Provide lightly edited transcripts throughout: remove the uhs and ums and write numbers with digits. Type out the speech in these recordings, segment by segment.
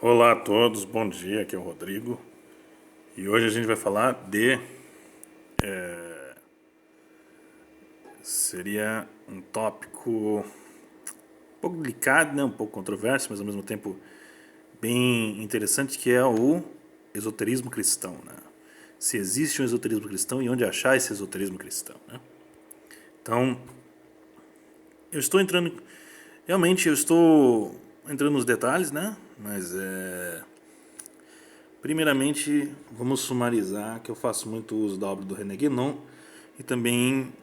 Olá a todos, bom dia, aqui é o Rodrigo e hoje a gente vai falar de. Seria um tópico um pouco delicado, né? Um pouco controverso, mas ao mesmo tempo bem interessante, que é o esoterismo cristão, né? Se existe um esoterismo cristão e onde achar esse esoterismo cristão, né? Então, eu estou entrando. Realmente eu estou entrando nos detalhes, né? Mas primeiramente, vamos sumarizar que eu faço muito uso da obra do René Guénon e também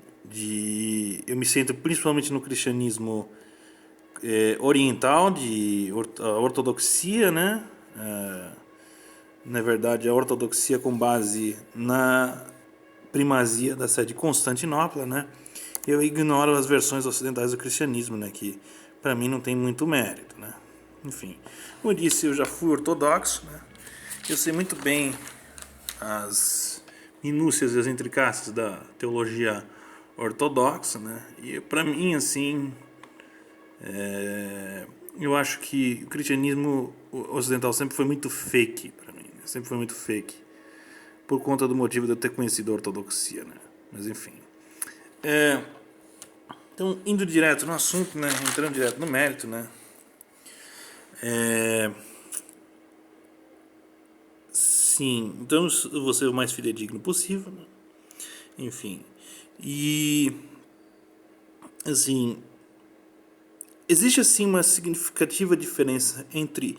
eu me centro principalmente no cristianismo oriental, a ortodoxia, né? Na verdade, a ortodoxia com base na primazia da sede de Constantinopla, né? Eu ignoro as versões ocidentais do cristianismo, né? Que para mim não tem muito mérito, né? Enfim, como eu disse, eu já fui ortodoxo, né? Eu sei muito bem as minúcias e as intricácias da teologia ortodoxa, né? E para mim, assim, eu acho que o cristianismo ocidental sempre foi muito fake para mim, né? Sempre foi muito fake, por conta do motivo de eu ter conhecido a ortodoxia, né? Mas enfim. Então, indo direto no assunto, né? Entrando direto no mérito, né? Sim, então eu vou ser o mais fidedigno possível, né? Enfim. E assim, existe assim uma significativa diferença entre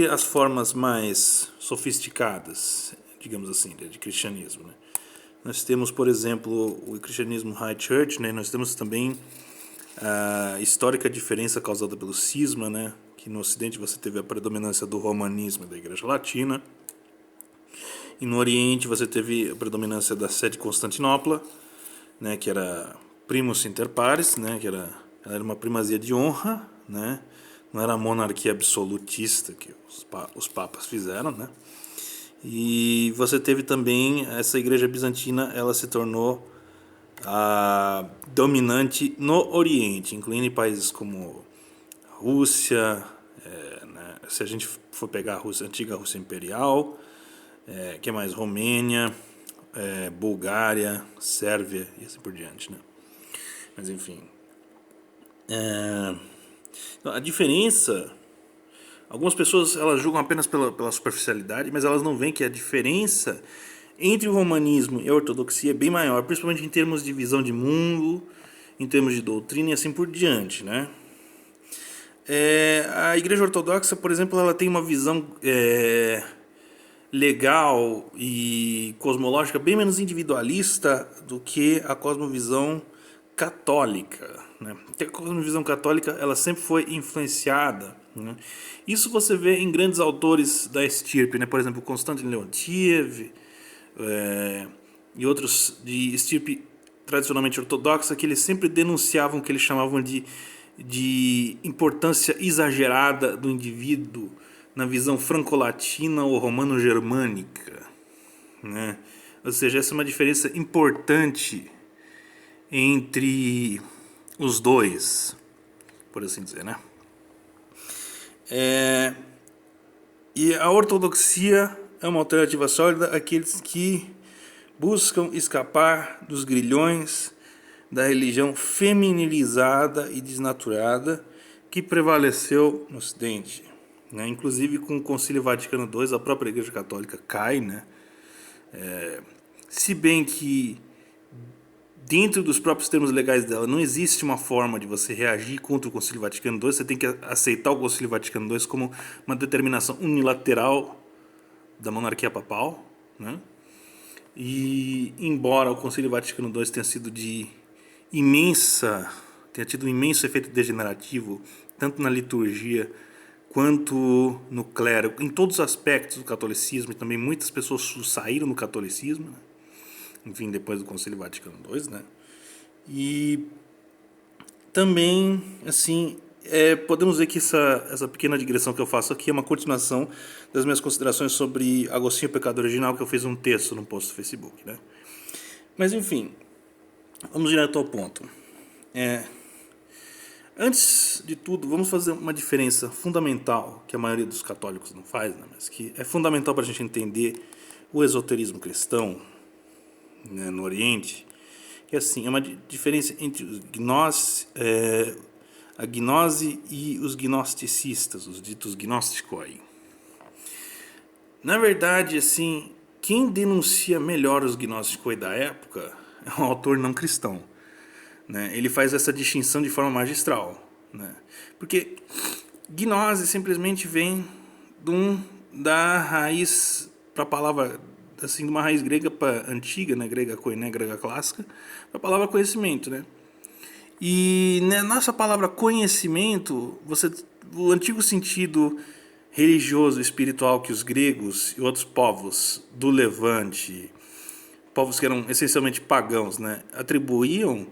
as formas mais sofisticadas, digamos assim, de cristianismo, né? Nós temos, por exemplo, o cristianismo High Church, né? Nós temos também a histórica diferença causada pelo cisma, né? Que no Ocidente você teve a predominância do romanismo e da Igreja Latina, e no Oriente você teve a predominância da sede de Constantinopla, né? Que era primus inter pares, né? Ela era uma primazia de honra, né? Não era a monarquia absolutista que os papas fizeram, né? E você teve também essa igreja bizantina, ela se tornou a dominante no Oriente, incluindo países como Rússia, né? Se a gente for pegar a Rússia, a antiga Rússia Imperial, que mais? Romênia, Bulgária, Sérvia e assim por diante, né? Mas enfim. A diferença. Algumas pessoas elas julgam apenas pela superficialidade, mas elas não veem que a diferença entre o romanismo e a ortodoxia é bem maior, principalmente em termos de visão de mundo, em termos de doutrina e assim por diante, né? A Igreja Ortodoxa, por exemplo, ela tem uma visão legal e cosmológica bem menos individualista do que a cosmovisão católica, né? A cosmovisão católica ela sempre foi influenciada, né? Isso você vê em grandes autores da estirpe, né? Por exemplo, Konstantin Leontiev e outros de estirpe tradicionalmente ortodoxa, que eles sempre denunciavam o que eles chamavam de importância exagerada do indivíduo na visão franco-latina ou romano-germânica, né? Ou seja, essa é uma diferença importante entre os dois, por assim dizer, né? E a ortodoxia é uma alternativa sólida àqueles que buscam escapar dos grilhões da religião feminilizada e desnaturada que prevaleceu no Ocidente, né? Inclusive com o Concílio Vaticano II, a própria Igreja Católica cai, né? Se bem que dentro dos próprios termos legais dela não existe uma forma de você reagir contra o Concílio Vaticano II, você tem que aceitar o Concílio Vaticano II como uma determinação unilateral da monarquia papal, né? E embora o Concílio Vaticano II tenha tido um imenso efeito degenerativo, tanto na liturgia quanto no clero, em todos os aspectos do catolicismo, e também muitas pessoas saíram do catolicismo, né? Enfim, depois do Concílio Vaticano II, né? E também, assim, podemos ver que essa pequena digressão que eu faço aqui é uma continuação das minhas considerações sobre Agostinho, o Pecado Original, que eu fiz um texto no post do Facebook, né? Mas enfim, vamos direto ao ponto. Antes de tudo, vamos fazer uma diferença fundamental, que a maioria dos católicos não faz, né, mas que é fundamental para a gente entender o esoterismo cristão, né, no Oriente, que assim, é uma diferença entre os a gnose e os gnosticistas, os ditos gnósticos. Na verdade, assim, quem denuncia melhor os gnósticos da época é um autor não cristão, né? Ele faz essa distinção de forma magistral, né? Porque gnose simplesmente vem da raiz para a palavra, assim, de uma raiz grega antiga, né? Grega koiné, grega clássica, para a palavra conhecimento, né? E na nossa palavra conhecimento, o antigo sentido religioso, espiritual que os gregos e outros povos do Levante, povos que eram essencialmente pagãos, né, atribuíam,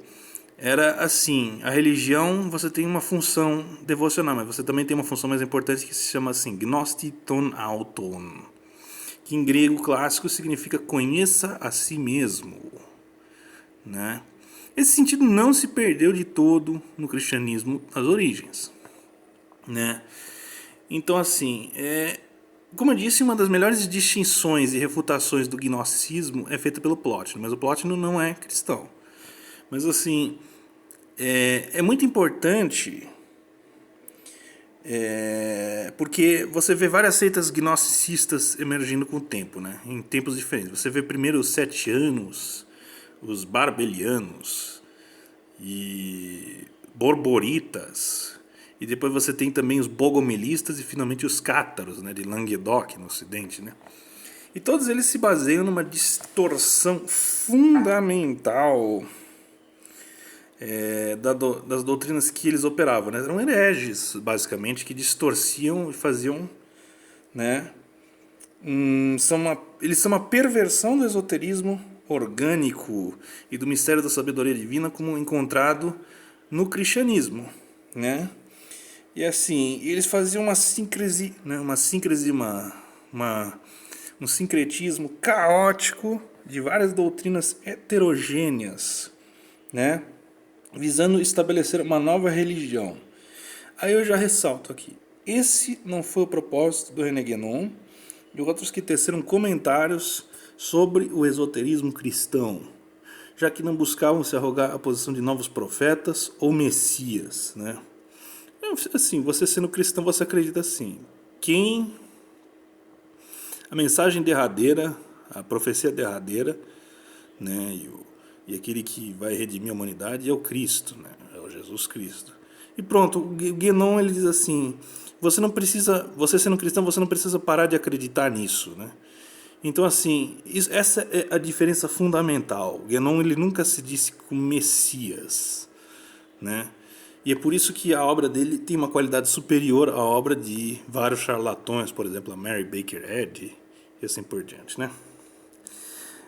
era assim: a religião, você tem uma função devocional, mas você também tem uma função mais importante que se chama assim, gnostiton auton, que em grego clássico significa conheça a si mesmo, né? Esse sentido não se perdeu de todo no cristianismo das origens, né? Então, assim, como eu disse, uma das melhores distinções e refutações do gnosticismo é feita pelo Plotino, mas o Plotino não é cristão. Mas, assim, é muito importante, porque você vê várias seitas gnosticistas emergindo com o tempo, né? Em tempos diferentes. Você vê primeiro os setianos, os barbelianos e borboritas, e depois você tem também os bogomilistas e finalmente os cátaros, né, de Languedoc no ocidente, né? E todos eles se baseiam numa distorção fundamental das doutrinas que eles operavam, né? Eram hereges, basicamente, que distorciam e faziam, né? Eles são uma perversão do esoterismo orgânico e do mistério da sabedoria divina como encontrado no cristianismo, né? E assim, eles faziam uma síncrese, né? Um sincretismo caótico de várias doutrinas heterogêneas, né? Visando estabelecer uma nova religião. Aí eu já ressalto aqui, esse não foi o propósito do René Guénon e outros que teceram comentários sobre o esoterismo cristão, já que não buscavam se arrogar a posição de novos profetas ou messias, né? Assim, você sendo cristão, você acredita assim: a mensagem derradeira, a profecia derradeira, né, e aquele que vai redimir a humanidade é o Cristo, né, é o Jesus Cristo. E pronto, o Guénon, ele diz assim: você sendo cristão, você não precisa parar de acreditar nisso, né? Então, assim, essa é a diferença fundamental. O Guénon, ele nunca se disse como Messias, né? E é por isso que a obra dele tem uma qualidade superior à obra de vários charlatões, por exemplo, a Mary Baker Eddy e assim por diante, né?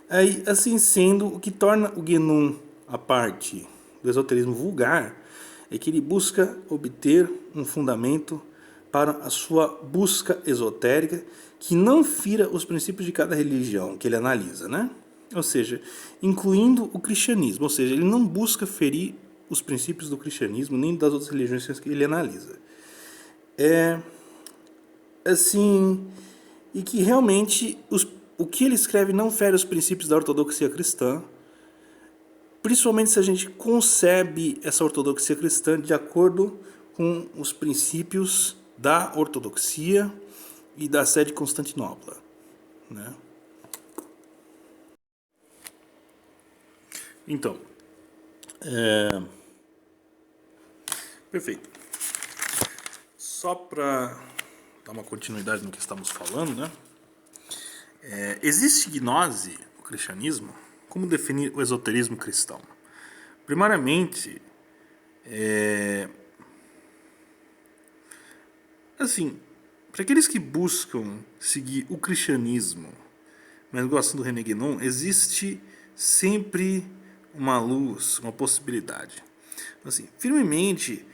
Aí, assim sendo, o que torna o Guénon a parte do esoterismo vulgar é que ele busca obter um fundamento para a sua busca esotérica que não fira os princípios de cada religião que ele analisa, né? Ou seja, incluindo o cristianismo, ou seja, ele não busca ferir os princípios do cristianismo nem das outras religiões que ele analisa. Assim, e que realmente o que ele escreve não fere os princípios da ortodoxia cristã, principalmente se a gente concebe essa ortodoxia cristã de acordo com os princípios da ortodoxia e da sé de Constantinopla, né? Então, perfeito. Só para dar uma continuidade no que estamos falando, né? Existe gnose no cristianismo? Como definir o esoterismo cristão? Primariamente, assim, para aqueles que buscam seguir o cristianismo, mas gostam do René Guénon, existe sempre uma luz, uma possibilidade. Assim, firmemente,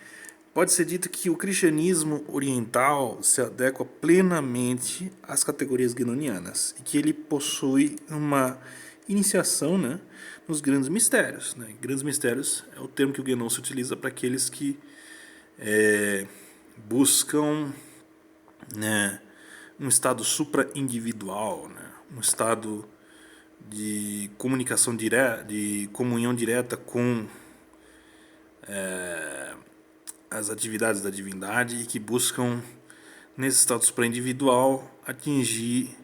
pode ser dito que o cristianismo oriental se adequa plenamente às categorias guénonianas e que ele possui uma iniciação, né, nos grandes mistérios, né? Grandes mistérios é o termo que o Guénon se utiliza para aqueles que buscam, né, um estado supra-individual, né, um estado de comunicação direta, de comunhão direta com as atividades da divindade e que buscam, nesse estado supra-individual, atingir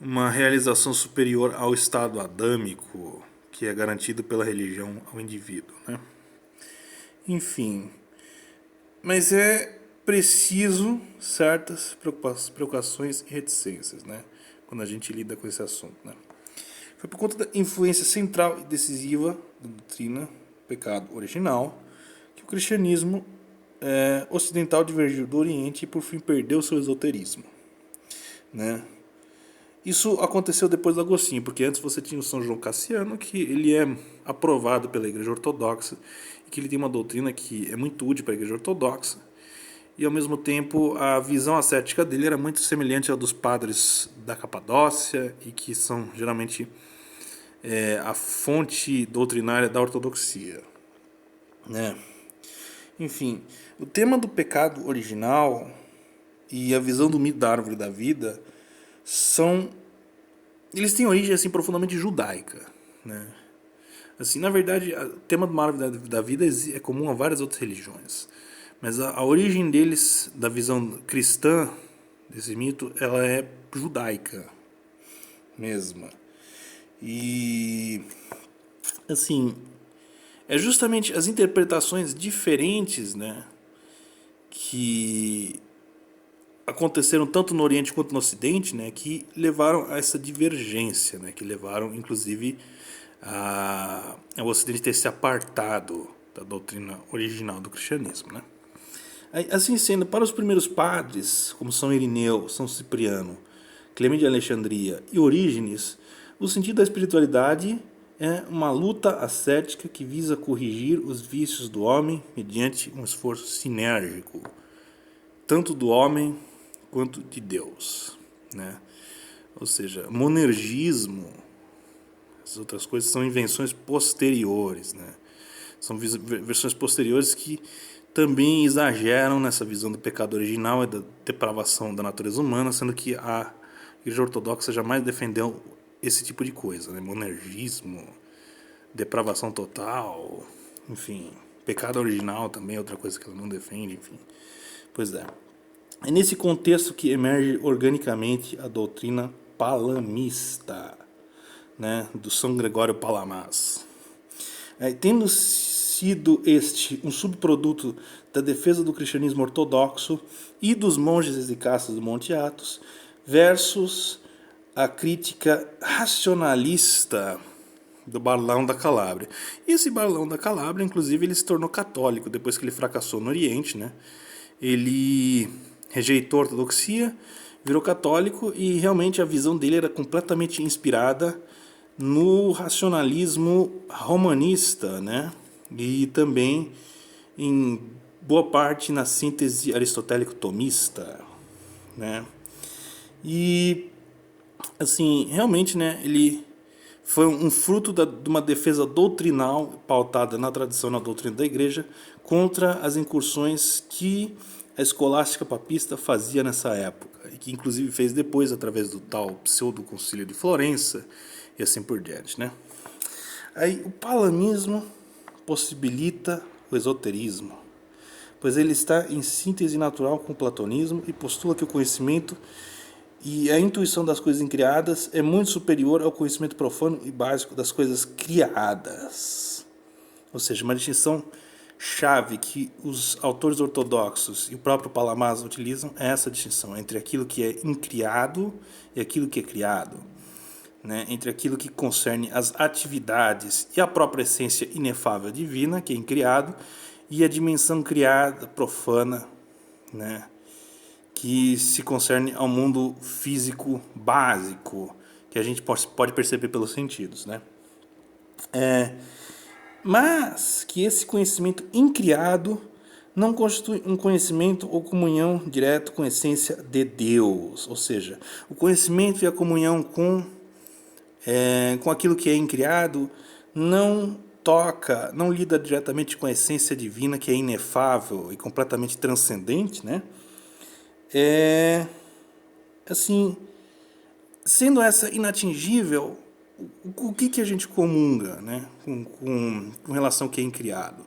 uma realização superior ao estado adâmico, que é garantido pela religião ao indivíduo, né? Enfim, mas é preciso certas preocupações e reticências, né, quando a gente lida com esse assunto, né? Foi por conta da influência central e decisiva da doutrina pecado original que o cristianismo ocidental divergiu do Oriente e por fim perdeu seu esoterismo, né? Isso aconteceu depois do Agostinho, porque antes você tinha o São João Cassiano, que ele é aprovado pela Igreja Ortodoxa e que ele tem uma doutrina que é muito útil para a Igreja Ortodoxa, e ao mesmo tempo a visão ascética dele era muito semelhante à dos padres da Capadócia e que são geralmente a fonte doutrinária da ortodoxia, né? Enfim, o tema do pecado original e a visão do mito da árvore da vida eles têm origem assim profundamente judaica, né? Assim, na verdade, o tema do árvore da vida é comum a várias outras religiões, mas a origem deles, da visão cristã desse mito, ela é judaica mesma. E assim, é justamente as interpretações diferentes, né, que aconteceram tanto no Oriente quanto no Ocidente, né, que levaram a essa divergência, né, que levaram inclusive ao Ocidente ter se apartado da doutrina original do cristianismo, né? Assim sendo, para os primeiros padres, como São Irineu, São Cipriano, Clemente de Alexandria e Orígenes, o sentido da espiritualidade é uma luta ascética que visa corrigir os vícios do homem mediante um esforço sinérgico, tanto do homem quanto de Deus, né? Ou seja, monergismo, as outras coisas são invenções posteriores, né? São versões posteriores que também exageram nessa visão do pecado original e da depravação da natureza humana, sendo que a Igreja Ortodoxa jamais defendeu esse tipo de coisa, né? Monergismo, depravação total, enfim, pecado original também é outra coisa que ela não defende, enfim. Pois é. É nesse contexto que emerge organicamente a doutrina palamista, né, do São Gregório Palamas. Tendo sido este um subproduto da defesa do cristianismo ortodoxo e dos monges eficazes do Monte Athos, versus a crítica racionalista do Barlão da Calábria. E esse Barlão da Calábria, inclusive, ele se tornou católico depois que ele fracassou no Oriente, né? Ele rejeitou a ortodoxia, virou católico e realmente a visão dele era completamente inspirada no racionalismo romanista, né? E também em boa parte na síntese aristotélico-tomista, né? E assim, realmente, né, ele foi um fruto de uma defesa doutrinal pautada na tradição e na doutrina da Igreja contra as incursões que a escolástica papista fazia nessa época e que inclusive fez depois através do tal pseudo-concílio de Florença e assim por diante, né? Aí o palamismo possibilita o esoterismo, pois ele está em síntese natural com o platonismo e postula que o conhecimento e a intuição das coisas incriadas é muito superior ao conhecimento profano e básico das coisas criadas. Ou seja, uma distinção chave que os autores ortodoxos e o próprio Palamas utilizam é essa distinção entre aquilo que é incriado e aquilo que é criado, né? Entre aquilo que concerne as atividades e a própria essência inefável divina, que é incriado, e a dimensão criada profana, né? Que se concerne ao mundo físico básico, que a gente pode perceber pelos sentidos, né? Mas que esse conhecimento incriado não constitui um conhecimento ou comunhão direto com a essência de Deus. Ou seja, o conhecimento e a comunhão com aquilo que é incriado não toca, não lida diretamente com a essência divina, que é inefável e completamente transcendente, né? Assim, sendo essa inatingível, o que a gente comunga, né? Com relação ao que é incriado?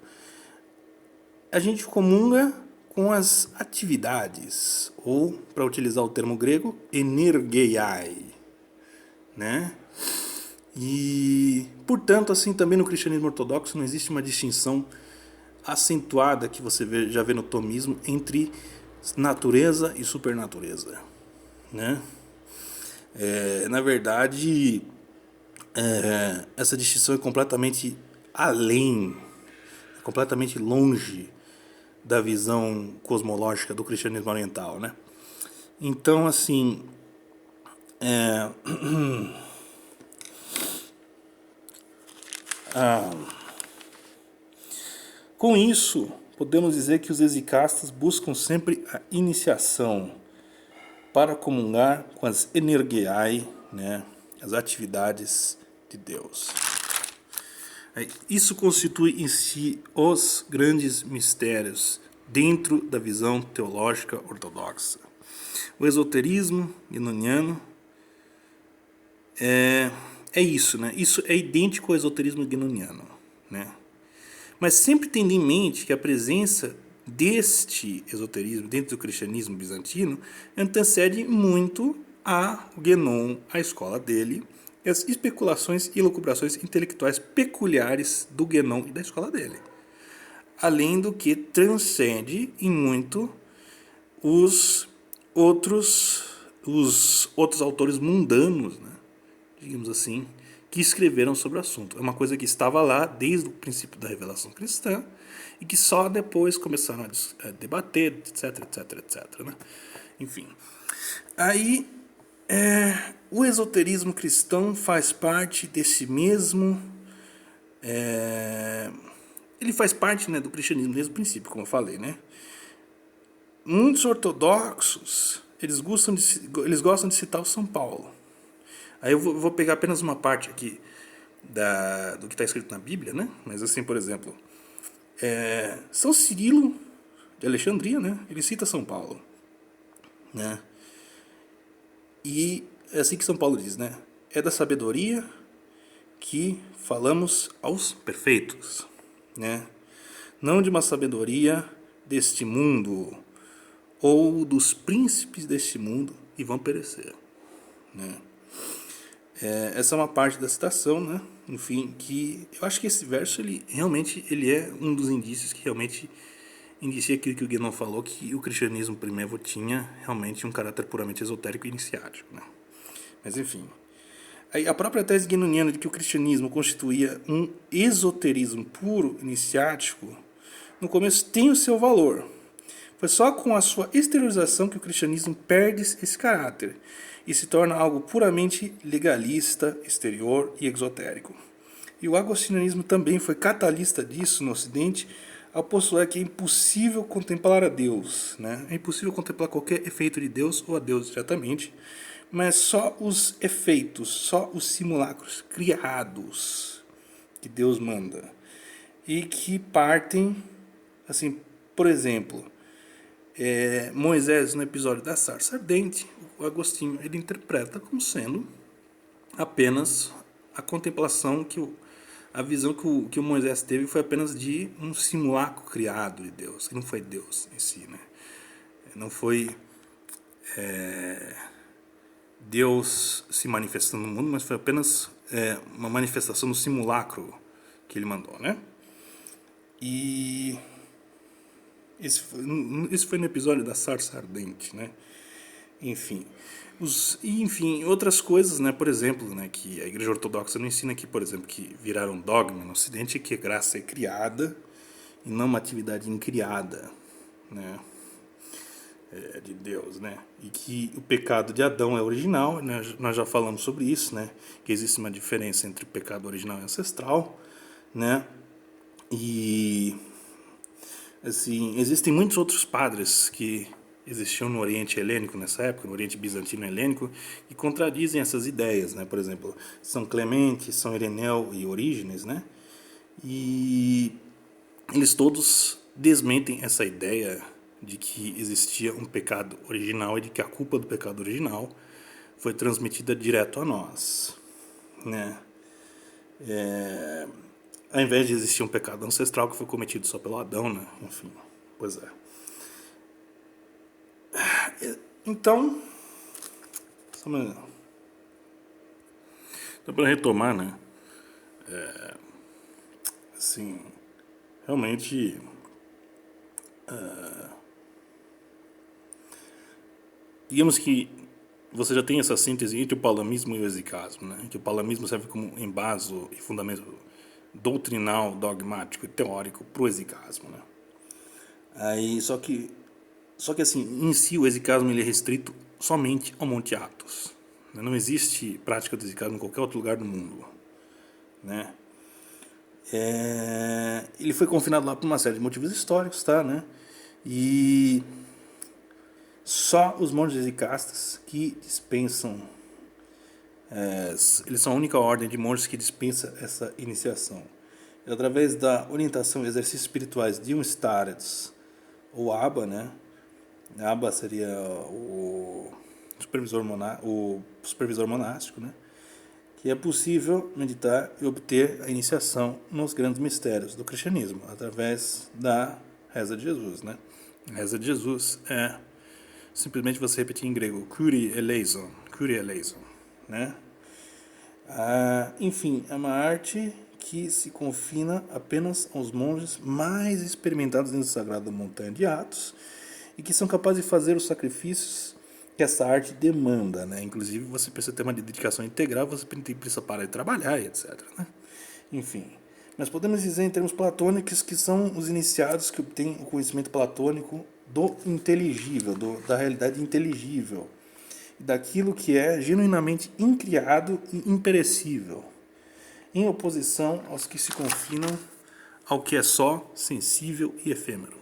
A gente comunga com as atividades, ou, para utilizar o termo grego, energeiai, né? E, portanto, assim, também no cristianismo ortodoxo não existe uma distinção acentuada que você já vê no tomismo entre natureza e supernatureza, né? Na verdade, essa distinção é completamente além, completamente longe da visão cosmológica do cristianismo oriental, né? Então, assim, com isso, podemos dizer que os exicastas buscam sempre a iniciação para comungar com as energiae, né, as atividades de Deus. Isso constitui em si os grandes mistérios dentro da visão teológica ortodoxa. O esoterismo gnoniano é isso, né? Isso é idêntico ao esoterismo gnoniano, né? Mas sempre tendo em mente que a presença deste esoterismo dentro do cristianismo bizantino antecede muito a Guénon, a escola dele, e as especulações e elucubrações intelectuais peculiares do Guénon e da escola dele. Além do que transcende em muito os outros autores mundanos, né, digamos assim, que escreveram sobre o assunto. É uma coisa que estava lá desde o princípio da revelação cristã e que só depois começaram a debater, etc, etc, etc. Né? Enfim. Aí, o esoterismo cristão faz parte desse mesmo... ele faz parte, né, do cristianismo desde o princípio, como eu falei, né? Muitos ortodoxos, eles gostam de citar o São Paulo. Aí eu vou pegar apenas uma parte aqui do que está escrito na Bíblia, né? Mas assim, por exemplo, São Cirilo de Alexandria, né? Ele cita São Paulo, né? E é assim que São Paulo diz, né? É da sabedoria que falamos aos perfeitos, né? Não de uma sabedoria deste mundo ou dos príncipes deste mundo e vão perecer, né? Essa é uma parte da citação, né? Enfim, que eu acho que esse verso ele é um dos indícios que realmente indicia aquilo que o Guénon falou, que o cristianismo primeiro tinha realmente um caráter puramente esotérico e iniciático, né? Mas enfim, aí a própria tese guénoniana de que o cristianismo constituía um esoterismo puro iniciático, no começo tem o seu valor. Foi só com a sua exteriorização que o cristianismo perde esse caráter e se torna algo puramente legalista, exterior e exotérico. E o agostinianismo também foi catalista disso no Ocidente, ao postular que é impossível contemplar a Deus, né? É impossível contemplar qualquer efeito de Deus ou a Deus diretamente, mas só os efeitos, só os simulacros criados que Deus manda e que partem, assim, por exemplo, Moisés no episódio da sarça ardente, o Agostinho ele interpreta como sendo apenas a contemplação a visão que o Moisés teve foi apenas de um simulacro criado de Deus, que não foi Deus em si, né? Não foi Deus se manifestando no mundo, mas foi apenas uma manifestação do simulacro que ele mandou, né? E esse foi no episódio da sarça ardente, né? Enfim, outras coisas, né? Por exemplo, né, que a Igreja Ortodoxa não ensina que, por exemplo, que viraram dogma no Ocidente, que a graça é criada e não uma atividade incriada, né? De Deus, né? E que o pecado de Adão é original, né? Nós já falamos sobre isso, né? Que existe uma diferença entre o pecado original e ancestral, né? E assim, existem muitos outros padres que existiam no Oriente Helênico nessa época, no Oriente Bizantino Helênico, que contradizem essas ideias, né? Por exemplo, São Clemente, São Ireneu e Orígenes, né? E eles todos desmentem essa ideia de que existia um pecado original e de que a culpa do pecado original foi transmitida direto a nós, né? Ao invés de existir um pecado ancestral que foi cometido só pelo Adão, né? Enfim, pois é. Então, para retomar, né? Assim, realmente, digamos que você já tem essa síntese entre o palamismo e o exicasmo, né? Que o palamismo serve como embaso e fundamento doutrinal, dogmático e teórico para o exicasmo, né? Aí, só que assim, em si o exicasmo ele é restrito somente ao Monte Athos. Não existe prática do exicasmo em qualquer outro lugar do mundo, né? Ele foi confinado lá por uma série de motivos históricos, tá, né? E só os monges exicastas que dispensam, eles são a única ordem de monges que dispensa essa iniciação. E através da orientação e exercícios espirituais de um starets ou Abba, né? Abba seria o supervisor monástico, né? Que é possível meditar e obter a iniciação nos grandes mistérios do cristianismo, através da reza de Jesus, né? A reza de Jesus é simplesmente você repetir em grego, Kyrie eleison, né? Enfim, é uma arte que se confina apenas aos monges mais experimentados dentro do Sagrado Montanha de Athos e que são capazes de fazer os sacrifícios que essa arte demanda, né? Inclusive você precisa ter uma dedicação integral, você precisa parar de trabalhar, etc, né? Enfim, nós podemos dizer em termos platônicos que são os iniciados que obtêm o conhecimento platônico do inteligível, da realidade inteligível, daquilo que é genuinamente incriado e imperecível, em oposição aos que se confinam ao que é só sensível e efêmero.